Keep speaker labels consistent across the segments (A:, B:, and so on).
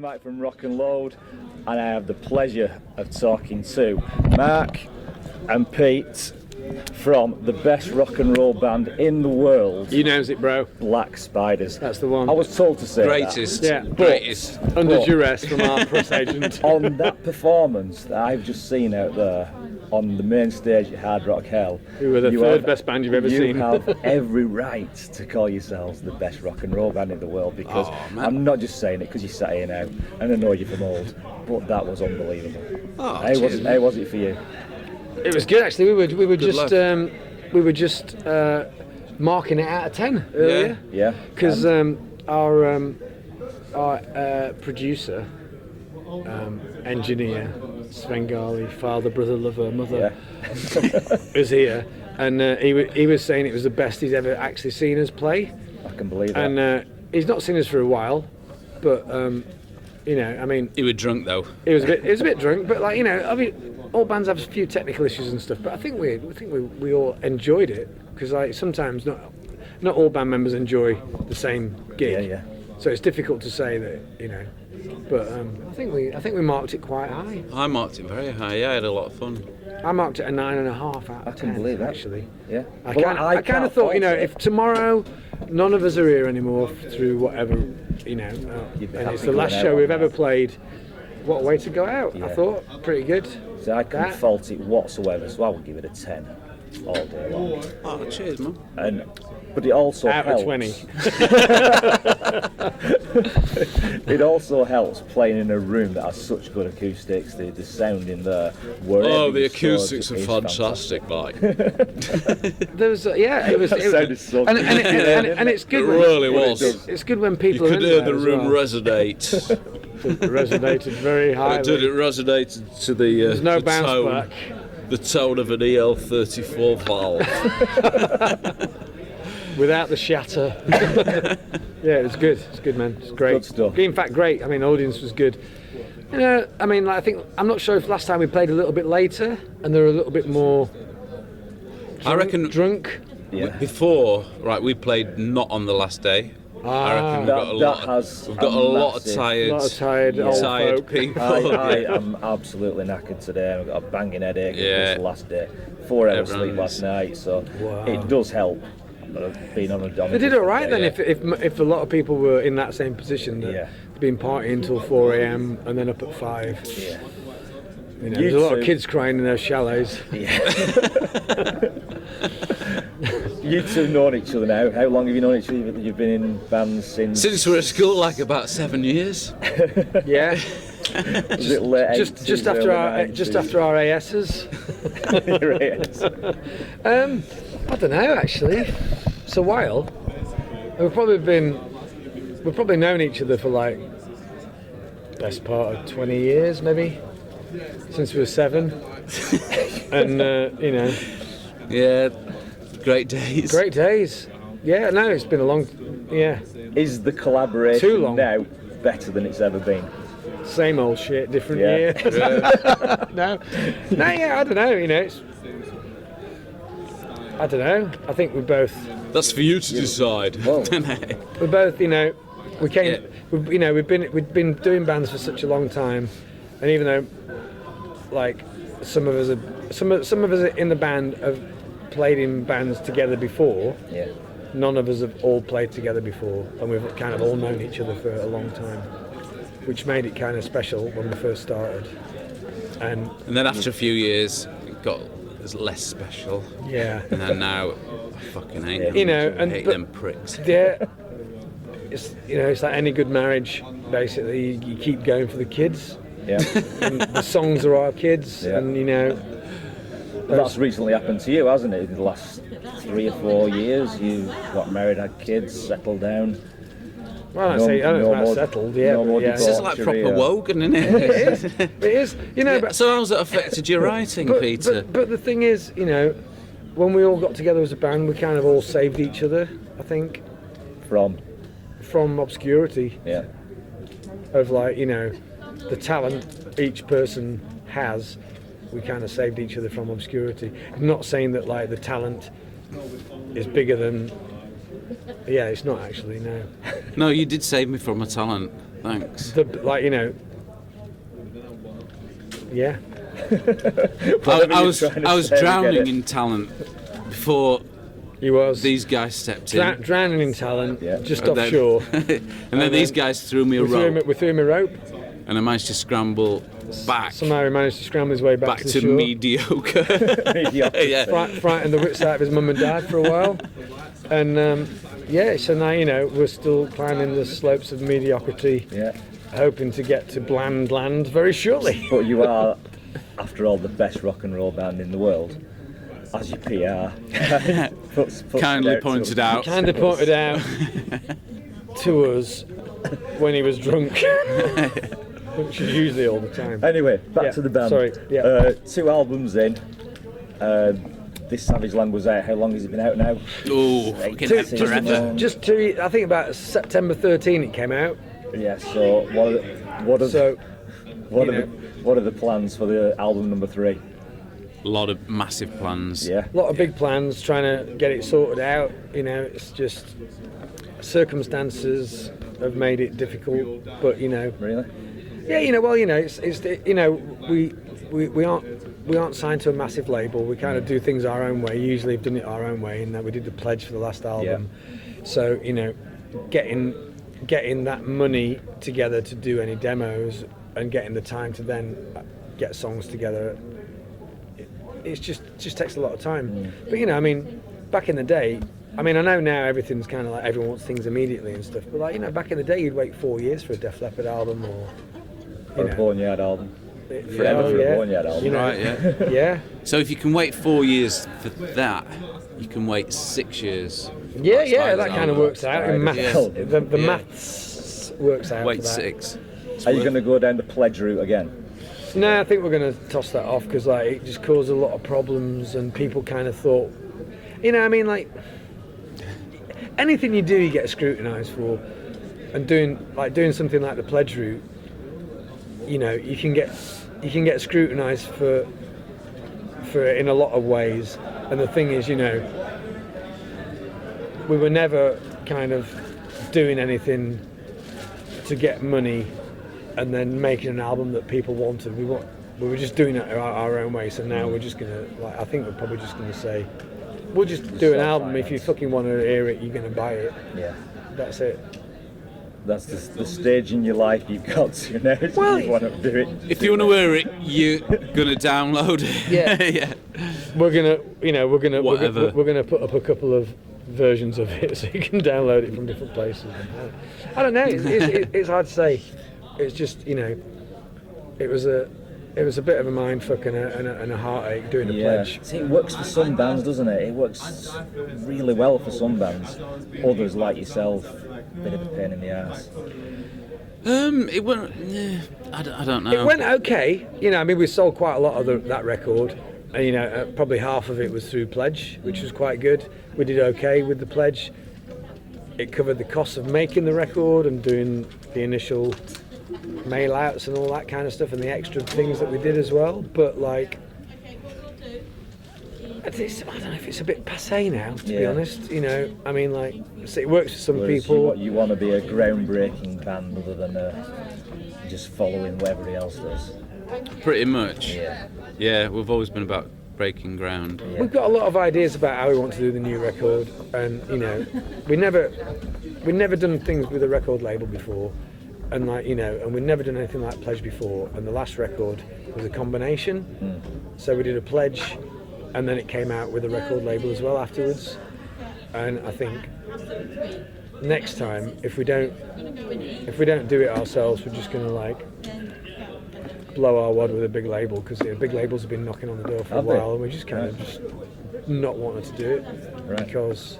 A: Mike from Rock and Load, and I have the pleasure of talking to Mark and Pete from the best rock and roll band in the world.
B: You knows it, bro.
A: Black Spiders.
B: That's the one.
A: I was told to say
C: Greatest.
B: Yeah.
C: Greatest.
B: Under duress from our press agent.
A: On that performance that I've just seen out there on the main stage at Hard Rock Hell,
B: Who were the third best band you've ever seen.
A: You have every right to call yourselves the best rock and roll band in the world, because
C: man.
A: I'm not just saying it because you sat here now and I know you're from old, but that was unbelievable.
C: Oh,
A: How was it for you?
B: It was good actually. We were
C: Good
B: just marking it out of 10 earlier.
A: Yeah.
B: Because our producer, engineer, Svengali, father, brother, lover, mother, is here, and he was saying it was the best he's ever actually seen us play.
A: I can believe that.
B: And he's not seen us for a while, but you know, I mean,
C: He was drunk though.
B: he was a bit drunk, but like, you know, I mean, all bands have a few technical issues and stuff, but I think we all enjoyed it, because like sometimes not all band members enjoy the same gig.
A: Yeah.
B: So it's difficult to say that, you know, but I think we marked it quite high.
C: I marked it very high. Yeah, I had a lot of fun.
B: I marked it a 9.5 out of 10.
A: can believe that.
B: Actually.
A: Yeah.
B: I
A: Well,
B: kind of
A: can't
B: thought, you know,
A: fault it.
B: if tomorrow none of us are here anymore through whatever, you know,
A: You'd be
B: and
A: happy
B: it's the last
A: going out
B: show
A: on
B: we've
A: that.
B: ever played, what a way to go out.
A: Yeah.
B: I thought pretty good.
A: So I couldn't
B: That-
A: fault it whatsoever, so I would give it a 10 all day long.
C: Oh, cheers, man.
A: But it also
B: Out
A: helps.
B: of 20.
A: It also helps playing in a room that has such good acoustics. The sound in there.
C: Oh, the acoustics are fantastic, Mike.
B: There was, it was.
A: That sounded so
B: and,
A: good.
B: and it's good.
C: It
B: when-
C: really was.
B: It's good when
C: You
B: people are
C: could
B: in
C: hear
B: there
C: the
B: as
C: room
B: well.
C: resonate.
B: It resonated very highly.
C: It did. It resonated to the
B: There's no
C: the
B: bounce
C: tone,
B: back.
C: the tone of an EL34 valve.
B: Without the shatter. Yeah, it was good. It's good, man. It's great.
A: Good stuff.
B: In fact, great. I mean, the audience was good. You know, I mean, like, I'm not sure if last time we played a little bit later and they were a little bit more.
C: I reckon
B: drunk.
A: Yeah.
C: before, right, we played not on the last day. I reckon we've got a
A: That
C: lot of
A: has a
C: tired,
B: lot of tired old folk.
C: people.
A: I am absolutely knackered today. I've got a banging headache.
C: Yeah.
A: It's the last day. 4 hours sleep
C: Everyone's-
A: last night, so
B: Wow.
A: it does help. Being on a
B: They did all right then.
C: Yeah.
B: If a lot of people were in that same position, that
A: Yeah.
B: they'd been partying until 4 a.m. and then up at 5.
A: Yeah.
B: You know,
A: You
B: there's a lot of
A: two-
B: kids crying in their chalets.
A: You two known each other now. How long have you known each other? You've been in bands since.
C: Since we were at school, like about 7 years.
B: Yeah.
A: Was it late
B: just
A: 80s,
B: after
A: early
B: our ASs.
A: 90s?
B: I don't know actually. It's a while. We've probably known each other for like best part of 20 years maybe, since we were 7. And you know,
C: Yeah, great days.
B: great days. Yeah, no, it's been a long. Yeah,
A: Is the collaboration
B: Too long.
A: now better than it's ever been?
B: same old shit, different
A: Yeah.
B: year.
C: Yeah.
B: No, yeah, I don't know. You know, I don't know. I think we both.
C: That's for you to decide.
A: Well,
B: We both, you know, we came.
C: Yeah.
B: You know, we've been doing bands for such a long time, and even though, like, some of us in the band have played in bands together before,
A: yeah.
B: none of us have all played together before, and we've kind of all known each other for a long time, which made it kind of special when we first started. And
C: And then after a few years, it got less special.
B: yeah,
C: And then now, I fucking hate them.
B: You know,
C: I hate
B: but-
C: them pricks.
B: yeah. It's, you know, it's like any good marriage. Basically, you keep going for the kids.
A: Yeah.
B: And the songs are our kids,
A: Yeah.
B: and you know,
A: Well, that's recently happened to you, hasn't it? In the last 3 or 4 years, you got married, had kids, settled down.
B: well, I don't know
A: no
B: about
A: more-
B: settled, yeah,
A: no
B: but
A: more
B: yeah.
C: This is like
A: Debauchery,
C: proper Wogan, isn't it?
B: It is, you know,
C: Yeah,
B: but,
C: so how's that affected your writing, Peter?
B: but the thing is, you know, when we all got together as a band, we kind of all saved each other, I think, from obscurity
A: Yeah.
B: of, like, you know, the talent each person has. We kind of saved each other from obscurity. I'm not saying that, like, the talent is bigger than. Yeah, it's not actually, no.
C: No, you did save me from a talent. Thanks.
B: like, you know, yeah.
C: I was drowning in talent before
B: He was
C: these guys stepped in.
B: drowning in talent, just
C: And then-
B: offshore.
C: and then these guys threw me a rope,
B: We threw him a rope.
C: and I managed to scramble back
B: Somehow he managed to scramble his way back to the
C: to
B: shore.
C: mediocre. Yeah.
B: Frightened the wits out of his mum and dad for a while. And so now, you know, we're still climbing the slopes of mediocrity,
A: Yeah.
B: hoping to get to bland land very shortly.
A: But you are, after all, the best rock and roll band in the world, as your PR puts
C: Kindly
A: it out to
C: pointed
A: us.
C: out.
B: Kind of pointed out to us when he was drunk, which is usually all the time.
A: Anyway, back
B: Yeah,
A: to the band.
B: sorry, yeah.
A: 2 albums in. This Savage Land was out. How long has it been out now?
C: Oh,
A: Eight,
C: fucking
A: six
C: forever.
A: months.
B: Just to, I think about September 13 it came out.
A: Yeah. So what are
B: So,
A: what are the plans for the album number 3?
C: A lot of massive plans.
A: Yeah.
B: a lot of big plans, trying to get it sorted out. You know, it's just circumstances have made it difficult. But you know,
A: Really?
B: yeah, you know, well, you know, it's you know, we aren't signed to a massive label. We kind of do things our own way. Usually, we've done it our own way. And we did the pledge for the last album. So you know, getting that money together to do any demos and getting the time to then get songs together. It just takes a lot of time. But you know, I mean, back in the day, I mean, I know now everything's kind of like everyone wants things immediately and stuff. But like, you know, back in the day, you'd wait 4 years for a Def Leppard album or
A: Or a Boneyard album.
B: Forever
A: Forever for a Boneyard album.
B: You know,
C: Right, yeah.
B: yeah,
C: So if you can wait 4 years for that, you can wait 6 years.
B: yeah,
C: That's
B: yeah.
C: like
B: That kind of
C: album.
B: works out in maths.
A: Yeah.
B: The
C: Yeah.
B: maths works out.
C: Wait
B: for that.
C: 6.
A: Are you going to go down the pledge route again?
B: No, I think we're going to toss that off because like it just caused a lot of problems and people kind of thought, you know, I mean, like anything you do, you get scrutinised for, and doing something like the pledge route, you know, you can get scrutinised for in a lot of ways. And the thing is, you know, we were never kind of doing anything to get money and then making an album that people wanted. We were just doing it our own way. So now we're just gonna, like, I think we're probably just gonna say, we'll just do an album. If you fucking want to hear it, you're gonna buy it.
A: Yeah.
B: That's it.
A: That's the stage in your life you've got to now.
B: Well,
A: you want to do it.
C: If you want to wear it, you're gonna download it.
B: Yeah.
C: Yeah.
B: We're gonna
C: Whatever.
B: we're gonna put up a couple of versions of it so you can download it from different places. I don't know. It's hard to say. It's just, you know, it was a bit of a mindfuck and a heartache doing the pledge.
A: See, it works for some bands, doesn't it? It works really well for some bands. Others, like yourself, bit of a pain in the ass.
C: It went. I don't know.
B: It went okay. You know, I mean, we sold quite a lot of that record. And, you know, probably half of it was through pledge, which was quite good. We did okay with the pledge. It covered the costs of making the record and doing the initial mail outs and all that kind of stuff and the extra things that we did as well. But like, I don't know if it's a bit passé now, to be honest. You know, I mean, like, it works for some
A: Whereas
B: people.
A: you want to be a groundbreaking band other than just following what everybody else does.
C: Pretty much.
A: Yeah.
C: Yeah, we've always been about breaking ground.
B: We've got a lot of ideas about how we want to do the new record, and you know, we've never done things with a record label before, and like, you know, and we've never done anything like Pledge before. And the last record was a combination, so we did a Pledge, and then it came out with a record label as well afterwards. And I think next time, if we don't do it ourselves, we're just gonna like blow our wad with a big label, because the big labels have been knocking on the door for
A: Have
B: a
A: they?
B: while, and we're just kind of just not wanting to do it
A: Right.
B: because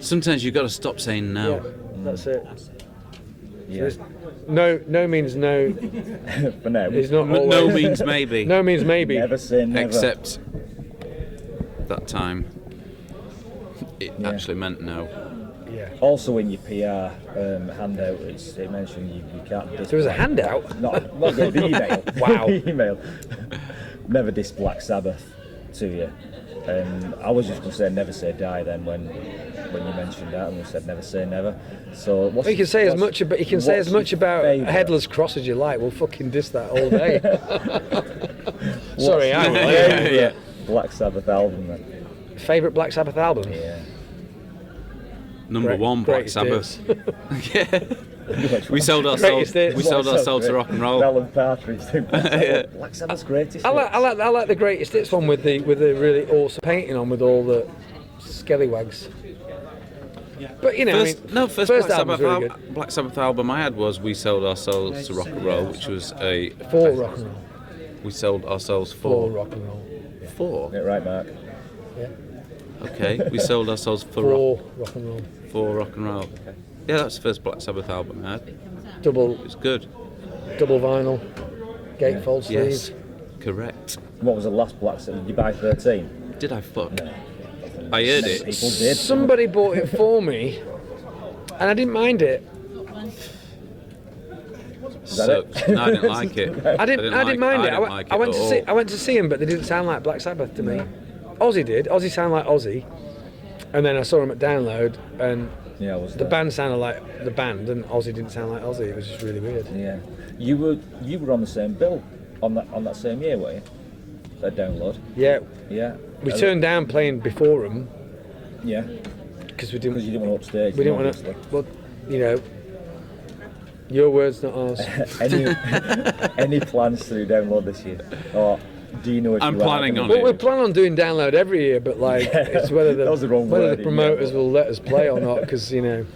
C: Sometimes you've got to stop saying no.
B: that's it.
A: Yeah.
B: No means no.
A: For now.
B: It's not
C: No
B: always.
C: means maybe.
B: No means maybe.
A: Never say never.
C: Except that time, it actually meant no.
B: Yeah.
A: Also in your PR handout, it mentioned you can't.
B: There was a handout.
A: Not the email.
B: Wow.
A: Email. Never diss Black Sabbath to you. I was just going to say never say die then when when you mentioned that, and we said never say never. So what's,
B: Well, you can say as
A: what's-
B: much about
A: what's your favourite?
B: Headless Cross as you like. We'll fucking diss that all day. Sorry, I
A: What's your
B: will.
A: favourite Black Sabbath album then?
B: Favourite Black Sabbath album?
A: Yeah.
C: Number one, Black
B: Greatest
C: Sabbath.
B: Hits.
C: Yeah. We sold our soul.
B: Greatest hits.
C: We sold our soul to rock and roll.
A: Alan Partridge. Black Sabbath's greatest.
B: I like the Greatest Hits one with the really awesome painting on with all the scallywags. But you know,
C: First
B: first
C: Black
B: album's
C: Sabbath,
B: really good.
C: Black Sabbath album I had was We Sold Our Souls to Rock and Roll, which was a
B: For rock and roll.
C: We sold our souls
B: For
C: for
B: rock and roll.
C: four.
A: Yeah, right, Mark.
B: Yeah.
C: Okay, we sold our souls for
B: Rock and roll.
C: for rock and roll. Yeah, that's the first Black Sabbath album I had. It
B: Double
C: was good.
B: vinyl. Gatefold
C: Yes,
B: sleeves.
C: correct.
A: What was the last Black Sabbath? Did you buy 13?
C: Did I fuck? I heard it.
A: People did.
B: Somebody bought it for me, and I didn't mind it.
C: Sucked. No, I didn't like it.
B: I didn't mind it.
C: didn't like
B: I went
C: at
B: to
C: all.
B: see. I went to see him, but they didn't sound like Black Sabbath to me. Ozzy did. Ozzy sounded like Ozzy, and then I saw him at Download, and
A: Yeah, I was
B: the
A: there.
B: band sounded like the band, and Ozzy didn't sound like Ozzy. It was just really weird.
A: Yeah. You were on the same bill on that same year, were you? That Download.
B: Yeah,
A: Yeah.
B: we turned down playing before him
A: Yeah.
B: because we
A: Because
B: didn't.
A: you didn't want to upstage.
B: We didn't want
A: obviously.
B: to. Well, you know, your words, not ours.
A: Any plans to do Download this year? Or do you know if
C: I'm
A: you are
C: planning
A: gonna
C: on
A: do
C: it.
B: Well, we plan on doing Download every year, but like it's whether
A: That was the wrong
B: whether
A: wording,
B: the
A: yeah,
B: promoters
A: but-
B: will let us play or not, because you know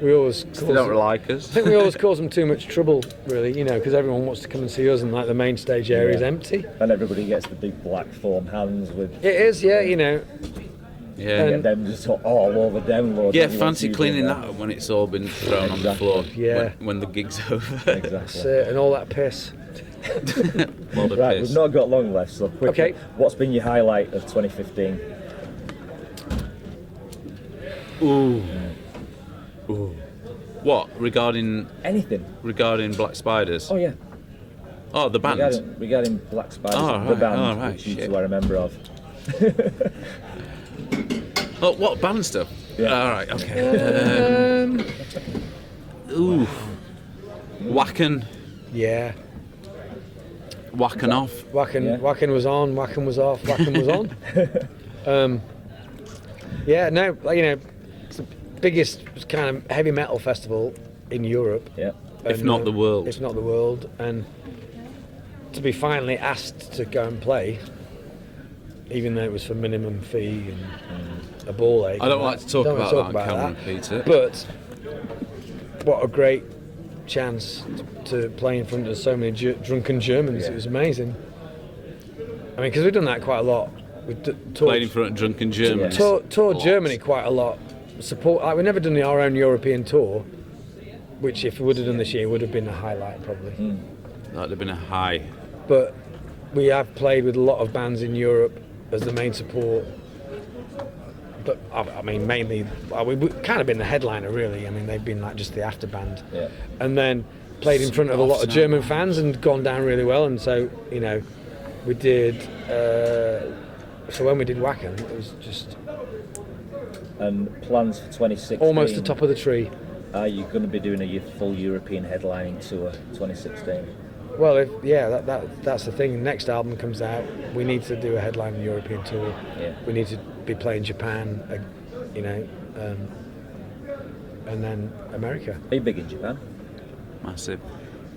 B: we always
C: They don't like us.
B: I think we always cause them too much trouble, really, you know, because everyone wants to come and see us, and like the main stage area is
A: Yeah.
B: empty.
A: And everybody gets the big black foam hands with.
B: It is, yeah, you know.
C: Yeah.
A: Get them just all over Download.
C: Yeah,
A: and you want
C: fancy
A: to
C: cleaning
A: do
C: that up when it's all been thrown on the
A: Exactly.
C: floor.
B: Yeah.
C: When the gig's over.
A: Exactly.
B: And all that piss.
C: What a
A: Right,
C: piss.
A: we've not got long left, so quickly.
B: Okay.
A: What's been your highlight of 2015?
C: Ooh. Ooh. What regarding
A: Anything?
C: Black Spiders?
A: Oh yeah.
C: Oh, the band.
A: Regarding Black Spiders,
C: Oh,
A: the
C: right,
A: band,
C: oh, right,
A: which you
C: shit.
A: two are a member of.
C: Oh, what band stuff?
A: Yeah.
C: All right. Okay. Ooh. Whacken.
B: Yeah.
C: Whacking off.
B: Whacking,
A: Yeah.
B: whacking was on, whacking was off, whacking was on. Yeah, no, like, you know, it's the biggest kind of heavy metal festival in Europe.
A: Yeah.
C: If
B: And,
C: not the world.
B: If not the world. And to be finally asked to go and play, even though it was for minimum fee and a ball ache.
C: I don't
B: and
C: like
B: that-
C: to talk
B: don't
C: about
B: wanna
C: that on camera, Peter.
B: But what a great chance to play in front of so many drunken Germans.
A: Yeah.
B: It was amazing. I mean, because we've done that quite a lot. We've
C: Played in front of drunken Germans.
B: toured
C: Lots.
B: Germany quite a lot. Support. Like, we've never done our own European tour, which if we would have done this year would have been a highlight probably.
C: That'd have been a high.
B: But we have played with a lot of bands in Europe as the main support. But I mean, mainly we've kind of been the headliner, really. I mean, they've been like just the after band,
A: Yeah.
B: and then played in front of a lot of German fans and gone down really well. And so, you know, we did. So when we did Wacken, it was just
A: And plans for 2016?
B: almost the top of the tree.
A: Are you going to be doing a full European headlining tour 2016?
B: Well, that's the thing. Next album comes out, we need to do a headline European tour.
A: Yeah.
B: We need to be playing Japan, you know, and then America.
A: Are you big in Japan?
C: Massive.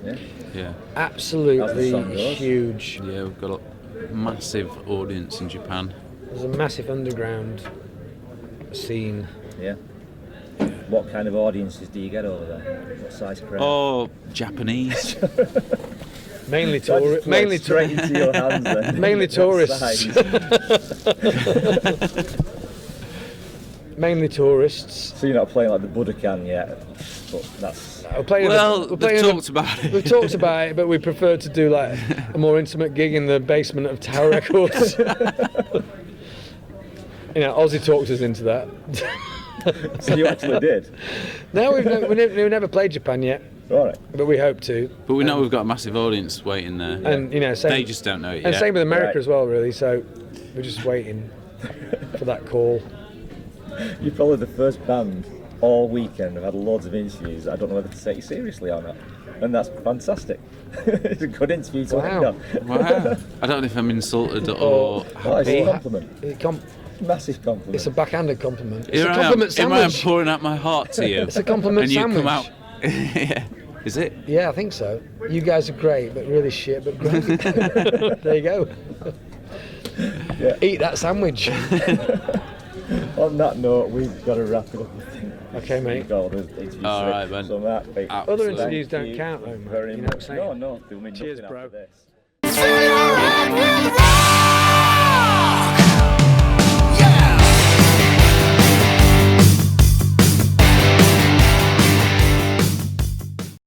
A: Yeah.
C: Yeah.
B: Absolutely
A: As the song goes.
B: huge.
C: Yeah, we've got a massive audience in Japan.
B: There's a massive underground scene.
A: Yeah. What kind of audiences do you get over there? What size crowd?
C: Oh, Japanese.
B: Mainly
A: So I just
B: mainly
A: played straight into your hands then.
B: mainly
A: What
B: tourists.
A: size?
B: Mainly tourists.
A: So you're not playing like the Budokan yet, but that's
B: We're playing
C: Well,
B: we're
C: they've
B: playing
C: talked about it.
B: We've talked about it, but we prefer to do like a more intimate gig in the basement of Tower Records. You know, Ozzy talked us into that.
A: so you actually did.
B: No, we've never played Japan yet,
A: All right.
B: but we hope to.
C: But we know we've got a massive audience waiting there.
B: And you know, same,
C: They just don't know it
B: and
C: yet.
B: same with America
A: Right.
B: as well, really. So we're just waiting for that call.
A: You're probably the first band all weekend. I've had loads of interviews. I don't know whether to take you seriously or not. And that's fantastic. It's a good interview to end on.
C: Wow. I don't know if I'm insulted or
A: Oh, it's a
C: happy.
A: compliment. Massive compliment.
B: It's a backhanded compliment. It's
C: Here
B: a
C: I am.
B: compliment
C: Here I am
B: sandwich.
C: pouring out my heart to you.
B: It's a compliment
C: and you
B: sandwich.
C: come out. Yeah. Is it?
B: Yeah, I think so. You guys are great, but really shit, but great. There you go.
A: Yeah.
B: Eat that sandwich.
A: On that note, we've got to wrap it up. I think.
B: Okay, mate.
A: We've got all the interviews
C: All
A: today.
C: right, man.
A: So, Matt, big
C: Absolutely.
B: Other
C: Thank
B: interviews don't
A: you
B: count, though, mate.
A: very
B: You know what I'm
A: much.
B: saying?
A: No, they'll mean
B: Cheers,
A: nothing
B: bro.
A: after this.
D: Feel alright with